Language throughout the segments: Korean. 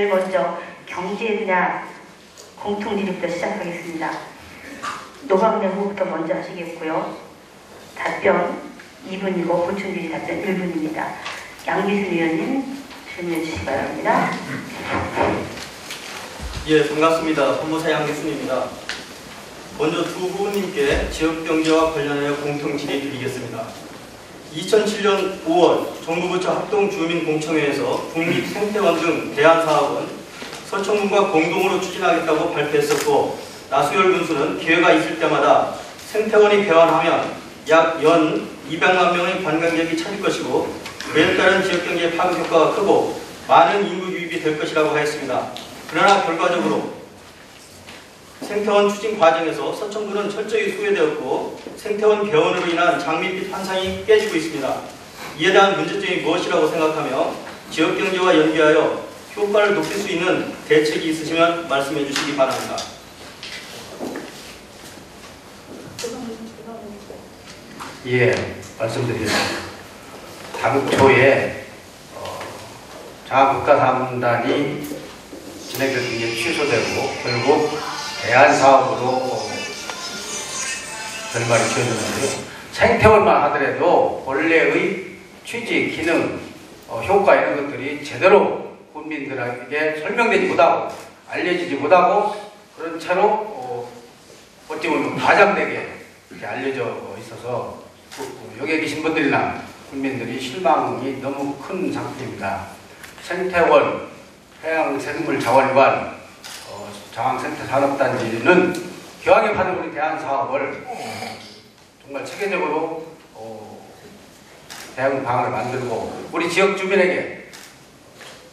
제일 먼저 경제 분야 공통질의부터 시작하겠습니다. 노광래 후보부터 먼저 하시겠고요. 답변 2분이고 보충질의 답변 1분입니다. 양기순 의원님 질문해 주시기 바랍니다. 예, 반갑습니다. 법무사 양기순입니다. 먼저 두 후보님께 지역경제와 관련하여 공통질의 드리겠습니다. 2007년 5월 정부부처 합동주민공청회에서 국립생태원 등 대안사업은 서천군과 공동으로 추진하겠다고 발표했었고, 나수열 군수는 기회가 있을 때마다 생태원이 개원하면 약 연 200만 명의 관광객이 찾을 것이고 그에 따른 지역경제 파급 효과가 크고 많은 인구 유입이 될 것이라고 하였습니다. 그러나 결과적으로 생태원 추진 과정에서 서천군은 철저히 소외되었고 생태원 개원으로 인한 장밋빛 환상이 깨지고 있습니다. 이에 대한 문제점이 무엇이라고 생각하며 지역경제와 연계하여 효과를 높일 수 있는 대책이 있으시면 말씀해 주시기 바랍니다. 예, 말씀드리겠습니다. 당초에 자국가사문단이 진행되던 게 취소되고 결국 대안사업으로 결말이 지어졌는데요. 생태원만 하더라도 원래의 취지, 기능, 효과 이런 것들이 제대로 국민들에게 설명되지 못하고 알려지지 못하고 그런 채로 어찌 보면 과장되게 이렇게 알려져 있어서 여기에 계신 분들이나 국민들이 실망이 너무 큰 상태입니다. 생태원, 해양생물자원관, 장항생태산업단지는 기왕에 받은 우리 대안사업을 정말 체계적으로 대응 방안을 만들고 우리 지역 주민에게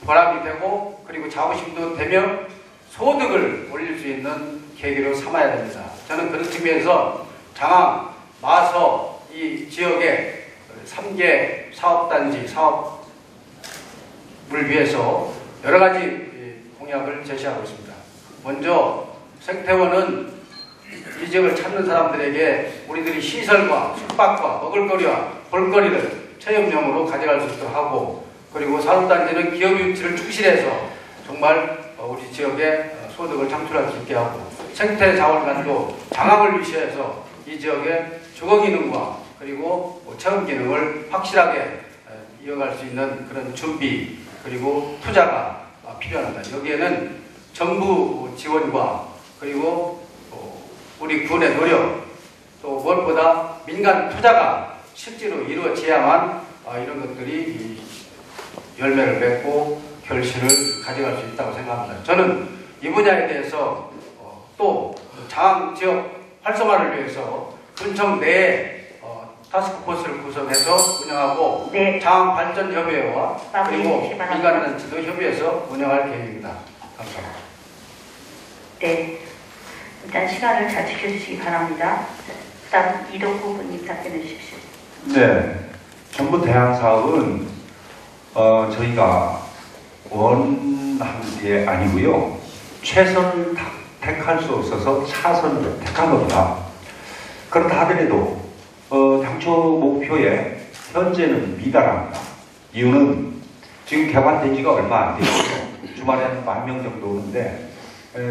보람이 되고 그리고 자부심도 되며 소득을 올릴 수 있는 계기로 삼아야 됩니다. 저는 그런 측면에서 장항, 마서 이 지역의 3개 사업단지, 사업을 위해서 여러 가지 공약을 제시하고 있습니다. 먼저 생태원은 이 지역을 찾는 사람들에게 우리들이 시설과 숙박과 먹을거리와 볼거리를 체험용으로 가져갈 수 있도록 하고 그리고 산업단지는 기업 유치를 축실해서 정말 우리 지역에 소득을 창출할 수 있게 하고 생태자원관도 장학을 위시해서 이 지역의 주거기능과 그리고 체험 기능을 확실하게 이어갈 수 있는 그런 준비 그리고 투자가 필요합니다. 여기에는 정부 지원과 그리고 우리 군의 노력 또 무엇보다 민간 투자가 실제로 이루어져야만 이런 것들이 열매를 맺고 결실을 가져갈 수 있다고 생각합니다. 저는 이 분야에 대해서 또 장항 지역 활성화를 위해서 군청 내에 타스크포스를 구성해서 운영하고 네. 장항발전협의회와 그리고 민간단체도 협의해서 운영할 계획입니다. 감사합니다. 네, 일단 시간을 잘 지켜주시기 바랍니다. 다음 이동 후보님 답변해 주십시오. 네, 정부 대안 사업은 저희가 원한 게 아니고요. 최선을 택할 수 없어서 차선을 택한 겁니다. 그렇다 하더라도 당초 목표에 현재는 미달합니다. 이유는 지금 개관된 지가 얼마 안 되고 주말에는 10,000명 정도 오는데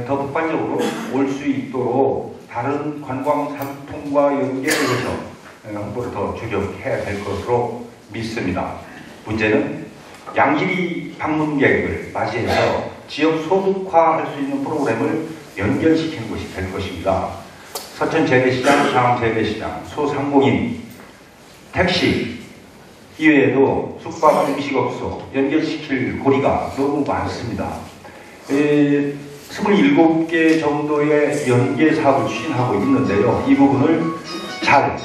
더 폭발적으로 올 수 있도록 다른 관광 상품과 연계해서 홍보를 더 주력해야 될 것으로 믿습니다. 문제는 양질의 방문객을 맞이해서 지역 소득화할 수 있는 프로그램을 연결시키는 것이 될 것입니다. 서천 재래시장, 장항 재래시장, 소상공인, 택시 이외에도 숙박 음식업소 연결시킬 고리가 너무 많습니다. 27개 정도의 연계 사업을 추진하고 있는데요. 이 부분을 잘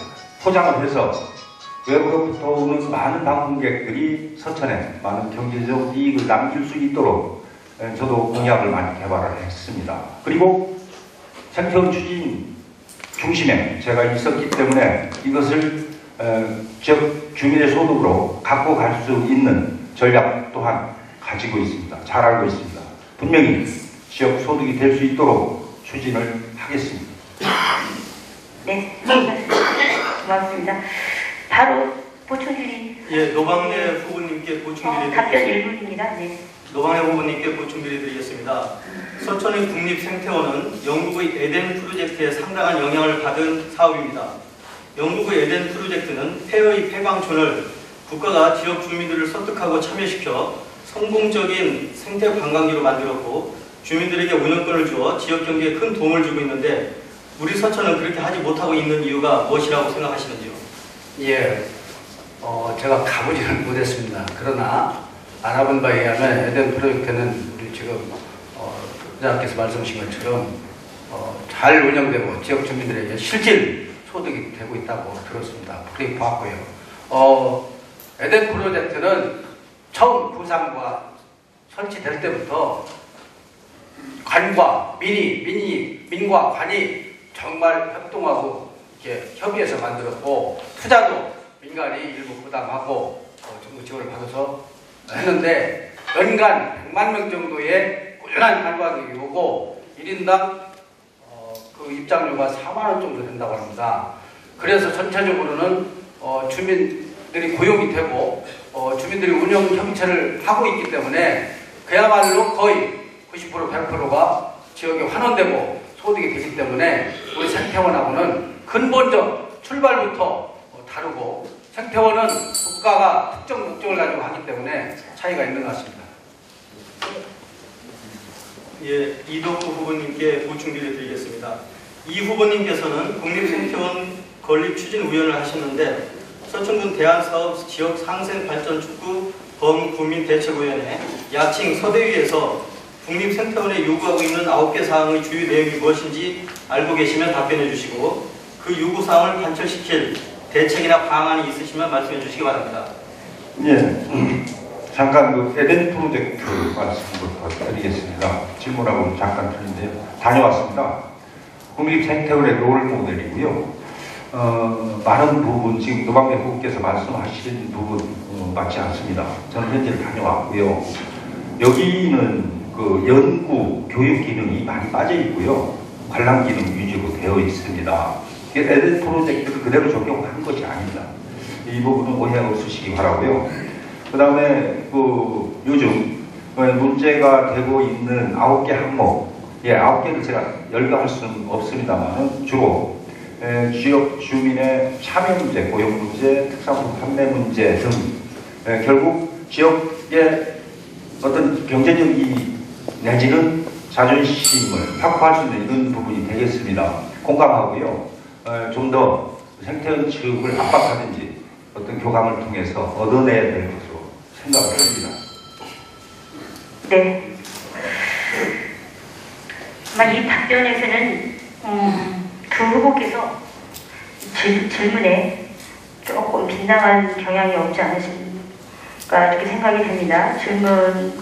포장을 해서 외부로부터 오는 많은 방문객들이 서천에 많은 경제적 이익을 남길 수 있도록 저도 공약을 많이 개발을 했습니다. 그리고 생태원 추진 중심에 제가 있었기 때문에 이것을 지역 주민의 소득으로 갖고 갈 수 있는 전략 또한 가지고 있습니다. 잘 알고 있습니다. 분명히 지역 소득이 될 수 있도록 추진을 하겠습니다. 네, 고맙습니다. 바로 보충 질의. 예, 노방래 후보님께 보충 질의 답변 드리겠습니다. 1분입니다. 네. 노방래 후보님께 보충 질의 드리겠습니다. 서천의 국립생태원은 영국의 에덴 프로젝트에 상당한 영향을 받은 사업입니다. 영국의 에덴 프로젝트는 폐의 폐광촌을 국가가 지역 주민들을 설득하고 참여시켜 성공적인 생태 관광지로 만들었고 주민들에게 운영권을 주어 지역 경제에 큰 도움을 주고 있는데 우리 서천은 그렇게 하지 못하고 있는 이유가 무엇이라고 생각하시는지요? 예, 제가 가보지는 못했습니다. 그러나 알아본 바에 의하면 에덴 프로젝트는 우리 지금 부장께서 말씀하신 것처럼 잘 운영되고 지역 주민들에게 실질 소득이 되고 있다고 들었습니다. 그렇게 봤고요. 에덴 프로젝트는 처음 구상과 설치될 때부터 관과 민과 관이 정말 협동하고 이렇게 협의해서 만들었고 투자도 민간이 일부 부담하고 정부 지원을 받아서 했는데 연간 100만 명 정도의 꾸준한 관광객이 오고 1인당 그 입장료가 4만 원 정도 된다고 합니다. 그래서 전체적으로는 주민들이 고용이 되고 주민들이 운영 형체를 하고 있기 때문에 그야말로 거의 90% 100%가 지역에 환원되고 소득이 되기 때문에 우리 생태원하고는 근본적 출발부터 다르고 생태원은 국가가 특정 목적을 가지고 하기 때문에 차이가 있는 것 같습니다. 예, 이덕구 후보님께 보충 질의 드리겠습니다. 이 후보님께서는 국립생태원 건립추진위원을 하셨는데 서천군 대안사업 지역 상생발전축구 범국민대책위원회 야칭 서대위에서 국립생태원에 요구하고 있는 9개 사항의 주요 내용이 무엇인지 알고 계시면 답변해 주시고 그 요구사항을 관철시킬 대책이나 방안이 있으시면 말씀해 주시기 바랍니다. 예, 잠깐 그 에덴 프로젝트 말씀부터 드리겠습니다. 질문하고 잠깐 틀린데요. 다녀왔습니다. 국립생태원의 롤 모델이고요. 많은 부분 지금 노방래 후보께서 말씀하신 부분 맞지 않습니다. 저는 현재 다녀왔고요. 여기는 그 연구, 교육 기능이 많이 빠져 있고요. 관람 기능 위주로 되어 있습니다. 에덴 프로젝트를 그대로 적용한 것이 아닙니다. 이 부분은 오해 없으시기 바라고요. 그 다음에 그 요즘 문제가 되고 있는 9개 항목, 9개를 제가 열거할 수는 없습니다만 주로 지역 주민의 참여 문제, 고용 문제, 특산품 판매 문제 등 결국 지역의 어떤 경제적 이익 내지는 자존심을 확보할 수 있는 이런 부분이 되겠습니다. 공감하고요. 좀 더 생태원 측을 압박하든지 어떤 교감을 통해서 얻어내야 될 것으로 생각을 합니다. 네. 아마 이 답변에서는 두 후보께서 질문에 조금 빗나간 경향이 없지 않으신가 이렇게 생각이 됩니다. 질문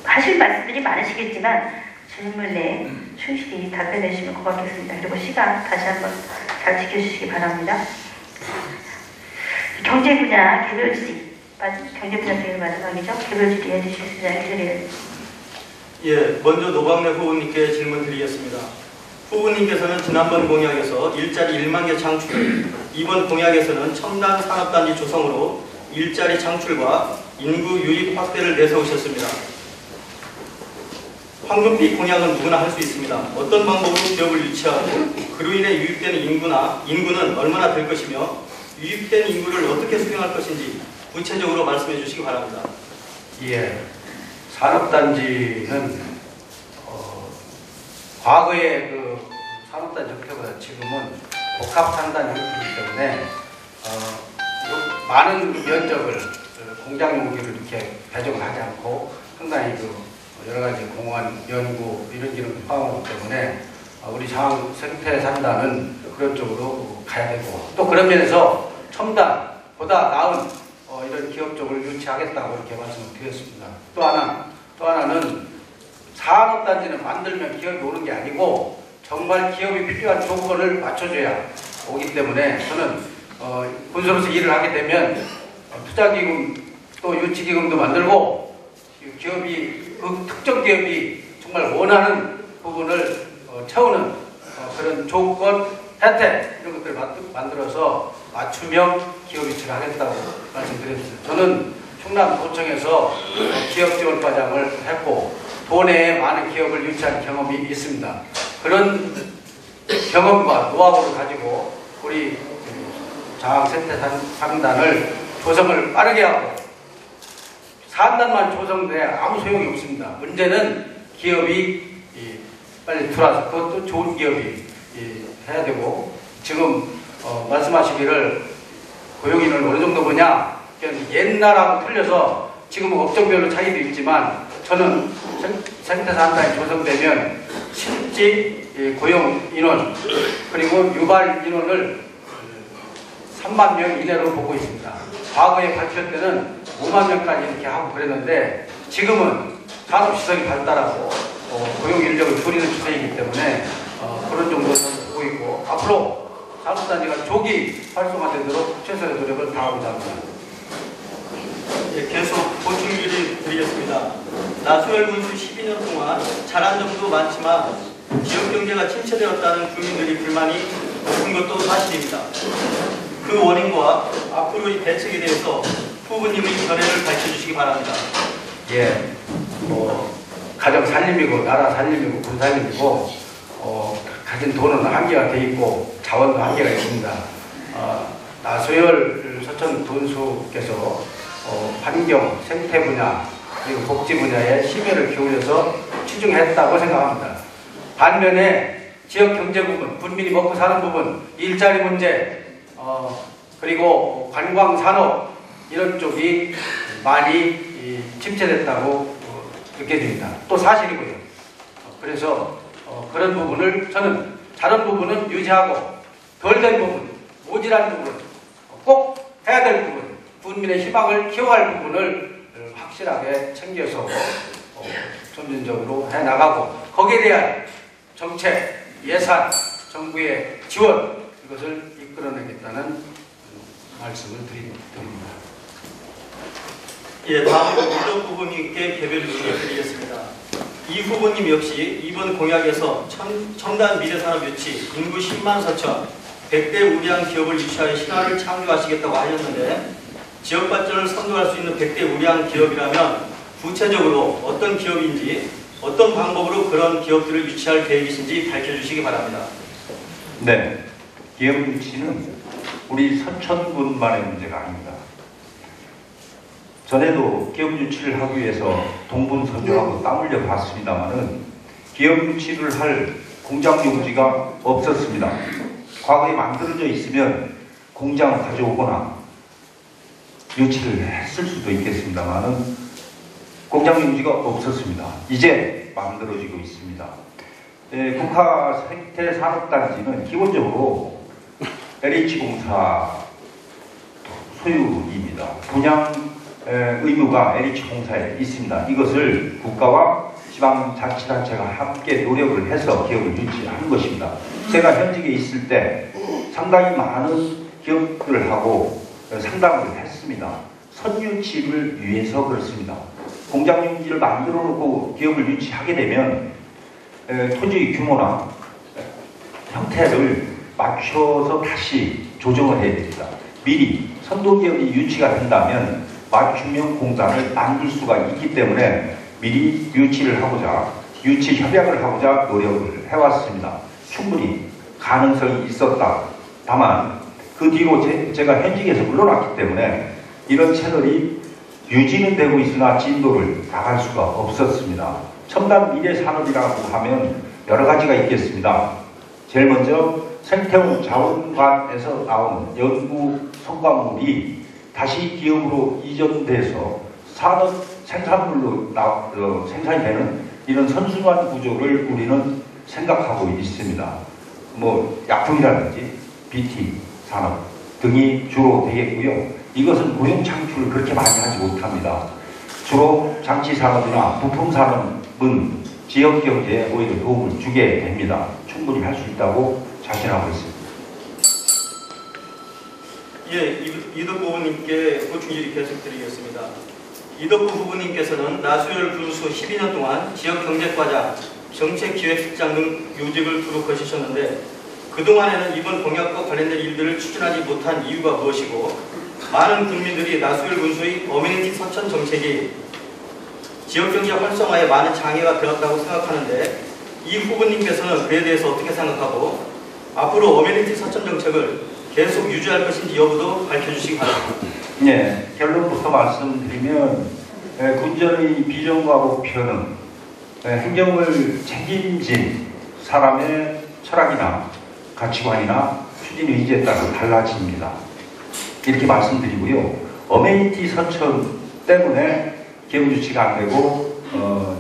하실 말씀들이 많으시겠지만 질문에 충실히 답변해 주시면 고맙겠습니다. 그리고 시간 다시 한번 잘 지켜주시기 바랍니다. 경제 분야 개별 질의, 경제 분야 제일 마지막이죠. 개별 질의 해주시겠습니다. 기다려요. 예, 먼저 노방래 후보님께 질문 드리겠습니다. 후보님께서는 지난번 공약에서 일자리 1만 개 창출, 이번 공약에서는 첨단 산업단지 조성으로 일자리 창출과 인구 유입 확대를 내세우셨습니다. 황금빛 공약은 누구나 할 수 있습니다. 어떤 방법으로 기업을 유치하고 그로 인해 유입되는 인구는 얼마나 될 것이며 유입된 인구를 어떻게 수용할 것인지 구체적으로 말씀해 주시기 바랍니다. 예, 산업단지는 과거의 그 산업단지 형태보다 지금은 복합산단 형태이기 때문에 많은 면적을 공장 용지를 이렇게 배정을 하지 않고 상당히 그 여러 가지 공원, 연구 이런 기능을 포함하기 때문에 우리 생태 산단은 그런 쪽으로 가야 되고 또 그런 면에서 첨단보다 나은 이런 기업 쪽을 유치하겠다고 이렇게 말씀을 드렸습니다. 또 하나는 산업단지는 만들면 기업이 오는 게 아니고 정말 기업이 필요한 조건을 맞춰줘야 오기 때문에 저는 군수로서 일을 하게 되면 투자기금 또 유치기금도 만들고 특정 기업이 정말 원하는 부분을 채우는 그런 조건, 혜택 이런 것들을 만들어서 맞춤형 기업 유치를 하겠다고 말씀드렸습니다. 저는 충남도청에서 기업지원과장을 했고 도내에 많은 기업을 유치한 경험이 있습니다. 그런 경험과 노하우를 가지고 우리 장학센터 상단을 조성을 빠르게 하고 상단만 조성돼 아무 소용이 없습니다. 문제는 기업이 빨리 들어와서 그것도 좋은 기업이 해야 되고 지금 말씀하시기를 고용인을 어느 정도 보냐 옛날하고 틀려서 지금은 업종별로 차이도 있지만 저는 센터 상단이 조성되면 실제 고용 인원 그리고 유발 인원을 3만 명 이내로 보고 있습니다. 과거에 발표 때는 5만 명까지 이렇게 하고 그랬는데 지금은 산업시설이 발달하고 고용 인력을 줄이는 추세이기 때문에 그런 정도로 보고 있고 앞으로 산업단지가 조기 활성화되도록 최선의 노력을 다하고자 합니다. 예, 계속 보충질의 드리겠습니다. 나수열 군수 12년 동안 잘한 점도 많지만 지역 경제가 침체되었다는 주민들이 불만이 높은 것도 사실입니다. 그 원인과 앞으로의 대책에 대해서 후보님의 견해를 밝혀주시기 바랍니다. 예, 가정 살림이고 나라 살림이고 군 살림이고 가진 돈은 한계가 돼 있고 자원도 한계가 있습니다. 나수열 서천 군수께서 환경, 생태 분야 그리고 복지 분야에 심혈을 기울여서 치중했다고 생각합니다. 반면에 지역 경제 부분, 군민이 먹고 사는 부분, 일자리 문제 그리고 관광 산업 이런 쪽이 많이 침체됐다고 느껴집니다. 또 사실이고요. 그래서 그런 부분을 저는 다른 부분은 유지하고 덜 된 부분, 모질한 부분, 꼭 해야 될 부분, 국민의 희망을 키워갈 부분을 확실하게 챙겨서 점진적으로 해나가고 거기에 대한 정책, 예산, 정부의 지원 이것을 이끌어내겠다는 말씀을 드립니다. 예, 다음으로 이덕 후보님께 개별 질의를 드리겠습니다. 이 후보님 역시 이번 공약에서 첨단 미래산업 유치, 인구 10만 서천, 100대 우량 기업을 유치하여 신화를 창조하시겠다고 하셨는데 지역 발전을 선도할 수 있는 100대 우량 기업이라면 구체적으로 어떤 기업인지 어떤 방법으로 그런 기업들을 유치할 계획이신지 밝혀주시기 바랍니다. 네, 기업 유치는 우리 서천군만의 문제가 아닙니다. 전에도 기업 유치를 하기 위해서 동분서주하고 땀 흘려 봤습니다만은 기업 유치를 할 공장 용지가 없었습니다. 과거에 만들어져 있으면 공장을 가져오거나 유치를 했을 수도 있겠습니다만은 공장 용지가 없었습니다. 이제 만들어지고 있습니다. 국가 생태산업단지는 기본적으로 LH공사 소유입니다. 분양 의무가 LH공사에 있습니다. 이것을 국가와 지방자치단체가 함께 노력을 해서 기업을 유치하는 것입니다. 제가 현직에 있을 때 상당히 많은 기업들하고 상담을 했습니다. 선유치를 위해서 그렇습니다. 공장 용지를 만들어 놓고 기업을 유치하게 되면 토지 규모나 형태를 맞춰서 다시 조정을 해야 됩니다. 미리 선도기업이 유치가 된다면 맞춤형 공단을 만들 수가 있기 때문에 미리 유치를 하고자 유치 협약을 하고자 노력을 해왔습니다. 충분히 가능성이 있었다. 다만 그 뒤로 제가 현직에서 물러났기 때문에 이런 채널이 유지는 되고 있으나 진도를 나갈 수가 없었습니다. 첨단 미래 산업이라고 하면 여러 가지가 있겠습니다. 제일 먼저 생태원 자원관에서 나온 연구 성과물이 다시 기업으로 이전돼서 산업 생산물로 생산이 되는 이런 선순환 구조를 우리는 생각하고 있습니다. 뭐 약품이라든지 BT 산업 등이 주로 되겠고요. 이것은 고용 창출을 그렇게 많이 하지 못합니다. 주로 장치 산업이나 부품 산업은 지역 경제에 오히려 도움을 주게 됩니다. 충분히 할 수 있다고 자신하고 있습니다. 예, 이덕구 후보님께 보충질의 계속드리겠습니다. 이덕구 후보님께서는 나수열 군수 12년 동안 지역경제과장, 정책기획실장 등 요직을 두루 거치셨는데 그동안에는 이번 공약과 관련된 일들을 추진하지 못한 이유가 무엇이고 많은 국민들이 나수열 군수의 어메니티 서천 정책이 지역경제 활성화에 많은 장애가 되었다고 생각하는데 이 후보님께서는 그에 대해서 어떻게 생각하고 앞으로 어메니티 서천 정책을 계속 유지할 것인지 여부도 밝혀주시기 바랍니다. 예, 결론부터 말씀드리면 군전의 비전과 목표는 행정을 책임진 사람의 철학이나 가치관이나 추진 의지에 따라 달라집니다. 이렇게 말씀드리고요. 어메니티 서천 때문에 기업 유치가 안 되고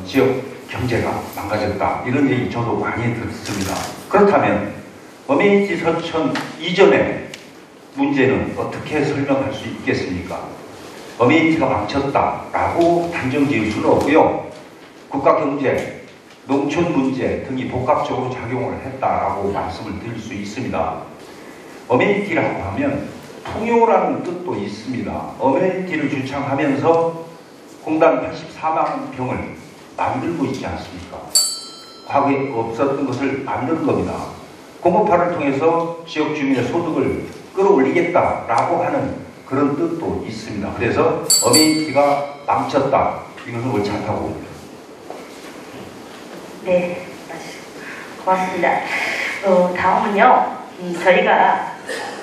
지역 경제가 망가졌다. 이런 얘기 저도 많이 듣습니다. 그렇다면 어메니티 서천 이전의 문제는 어떻게 설명할 수 있겠습니까? 어메니티가 망쳤다라고 단정 지을 수는 없고요. 국가 경제, 농촌 문제 등이 복합적으로 작용을 했다라고 말씀을 드릴 수 있습니다. 어메니티라고 하면 통요라는 뜻도 있습니다. 어메니티를 주창하면서 공단 84만 평을 만들고 있지 않습니까? 과거에 없었던 것을 만든 겁니다. 공급화를 통해서 지역 주민의 소득을 끌어올리겠다라고 하는 그런 뜻도 있습니다. 그래서 어메니티가 망쳤다. 이것은 옳지 않다고 봅니다. 네, 고맙습니다. 다음은요, 저희가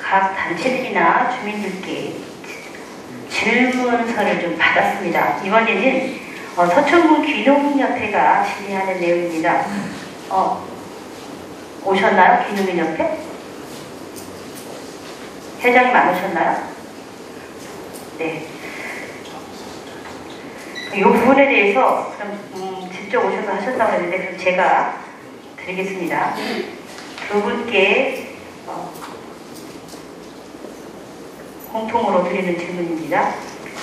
각 단체들이나 주민들께 질문서를 좀 받았습니다. 이번에는 서천군 귀농협회가 질의하는 내용입니다. 오셨나요? 귀농인협회? 회장님 안 오셨나요? 네. 이 부분에 대해서 그럼 직접 오셔서 하셨다고 했는데 그럼 제가 드리겠습니다. 두 분께 공통으로 드리는 질문입니다.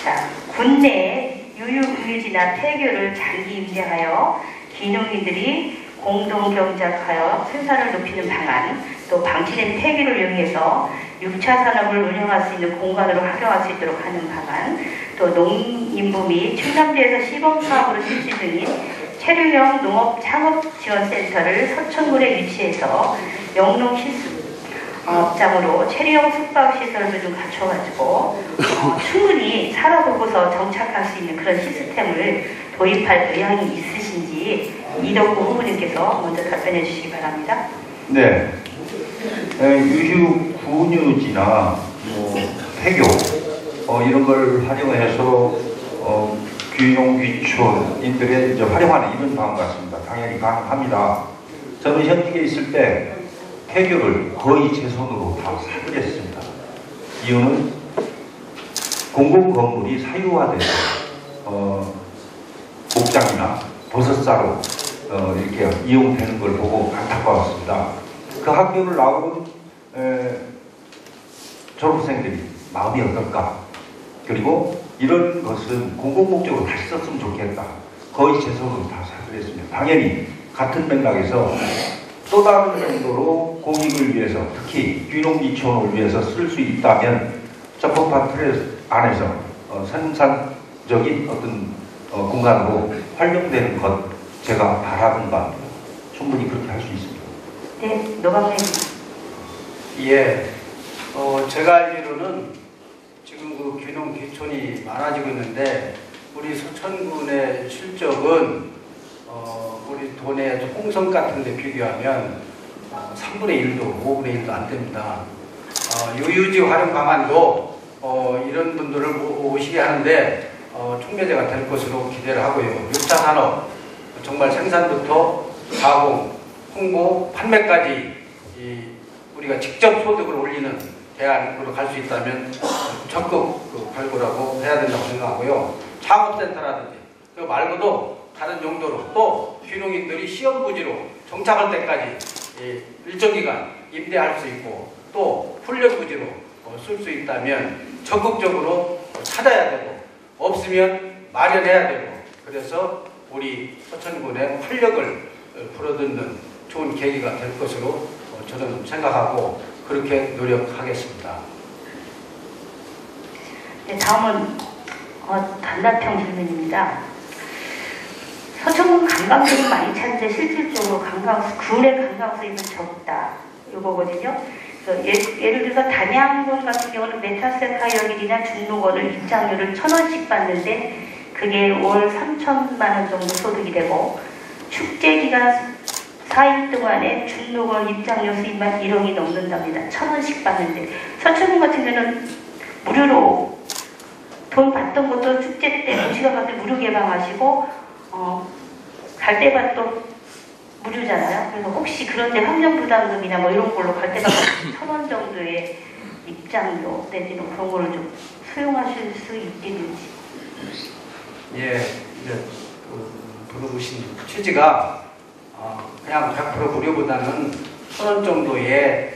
자, 군내 유유휴지나 폐교를 장기 임대하여 귀농인들이 공동 경작하여 생산을 높이는 방안, 또 방치된 폐기를 이용해서 6차 산업을 운영할 수 있는 공간으로 활용할 수 있도록 하는 방안, 또 농림부 및 충남지에서 시범사업으로 실시 중인 체류형 농업 창업지원센터를 서천군에 위치해서 영농 실습장으로 체류형 숙박시설도 좀 갖춰가지고 충분히 살아보고서 정착할 수 있는 그런 시스템을 도입할 의향이 있으신지 이덕구 후보님께서 먼저 답변해 주시기 바랍니다. 네. 유휴 군유지나 폐교 이런 걸 활용해서 귀농 귀촌인들의 이제 활용하는 이런 방안 같습니다. 당연히 가능합니다. 저는 현직에 있을 때 폐교를 거의 제 손으로 다 사들였습니다. 이유는 공공 건물이 사유화돼서 목장이나 버섯사로 이렇게 이용되는 걸 보고 안타까웠습니다. 그 학교를 나온 졸업생들이 마음이 어떨까? 그리고 이런 것은 공공목적으로 다시 썼으면 좋겠다. 거의 제 손으로 다 사들였습니다. 당연히 같은 맥락에서 또 다른 정도로 공익을 위해서, 특히 귀농귀촌을 위해서 쓸 수 있다면 적법한 틀 안에서 생산적인 어떤 공간으로 활용되는 것, 제가 바라는 바 충분히 그렇게 할 수 있습니다. 네, 노박님. 예, 제가 알기로는 지금 그 귀농 귀촌이 많아지고 있는데 우리 서천군의 실적은 우리 도내 홍성 같은 데 비교하면 3분의 1도 5분의 1도 안 됩니다. 유유지 활용 방안도 이런 분들을 오시게 하는데 촉매제가 될 것으로 기대를 하고요. 6차 산업 정말 생산부터 가공, 홍보, 판매까지 우리가 직접 소득을 올리는 대안으로 갈 수 있다면 적극 발굴하고 해야 된다고 생각하고요. 창업센터라든지 그 말고도 다른 용도로 또 귀농인들이 시험부지로 정착할 때까지 일정 기간 임대할 수 있고 또 훈련부지로 쓸 수 있다면 적극적으로 찾아야 되고 없으면 마련해야 되고 그래서 우리 서천군의 활력을 불어넣는 좋은 계기가 될 것으로 저는 생각하고 그렇게 노력하겠습니다. 네, 다음은 단답형 질문입니다. 서천군 관광객이 많이 찾는데 실질적으로 군의 관광수입은 적다. 이거 그거거든요. 그래서 예를 들어서 단양군 같은 경우는 메타세카역이나 중로건을 입장료를 1,000원씩 받는데 그게 월 3천만 원 정도 소득이 되고 축제 기간 4일 동안에 중로건 입장료 수입만 1억이 넘는답니다. 1,000원씩 받는데 서초동 같은 경우는 무료로 돈 받던 것도 축제 때 도시가 가서 무료 개방하시고 갈 때밭도 무료잖아요. 그래서 혹시 그런데 환경부담금이나 뭐 이런 걸로 갈 때마다 1,000원 정도의 입장료 내지는 그런 거를 좀 수용하실 수 있겠는지. 예, 이제 물어보신 취지가 그냥 100% 무료보다는 1,000원 정도의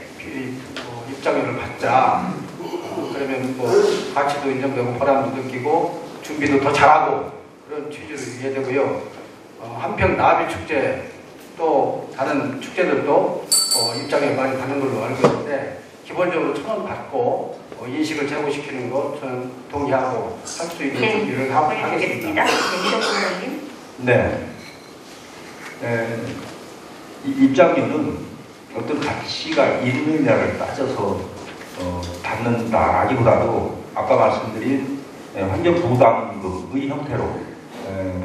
입장료를 받자. 그러면 뭐 가치도 인정되고 보람도 느끼고 준비도 더 잘하고 그런 취지로 이해되고요. 한편 나비축제 또 다른 축제들도 입장료 많이 받는 걸로 알고 있는데 기본적으로 1,000원 받고 인식을 제고시키는 거 저는 동의하고 할 수 있는 준비를 하고 하겠습니다. 네. 이 입장료는 어떤 가치가 있느냐를 따져서 받는다라기보다도 아까 말씀드린 환경부담금의 형태로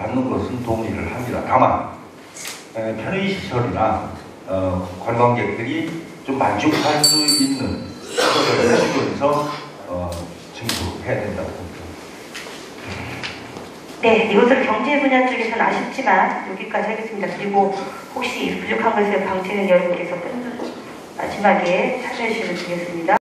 받는 것은 동의를 합니다. 다만 편의시설이나 관광객들이 좀 만족할 수 있는 시설을 해주면서 증수해야 된다고 봅니다. 네, 이것을 경제 분야 쪽에서는 아쉽지만 여기까지 하겠습니다. 그리고 혹시 부족한 것에 방치는 여러분께서 마지막에 참여해 주시면 되겠습니다.